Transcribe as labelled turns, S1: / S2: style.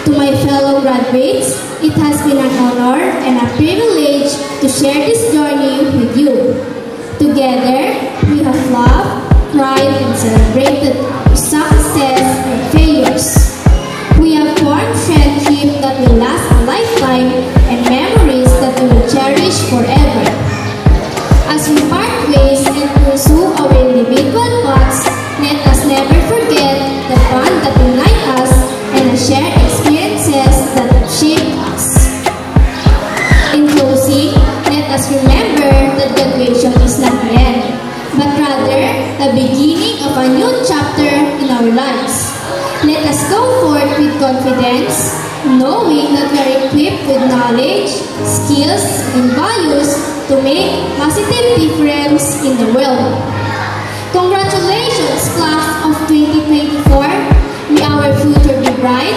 S1: To my fellow graduates, it has been an honor and a privilege to share this journey with you. Together, we have loved, cried, and celebrated success and failures. We have formed friendship that will last a lifetime and memories that we will cherish forever. As we part ways and pursue our individual paths, let us never forget the bond that unites us and the shared experiences that have shaped us. In closing, let us remember that graduation is not the end, but rather the beginning of a new chapter in our lives. Let us go forth with confidence, knowing that we are equipped with knowledge, skills, and values to make positive difference in the world. Congratulations, class of 2024. May our future be bright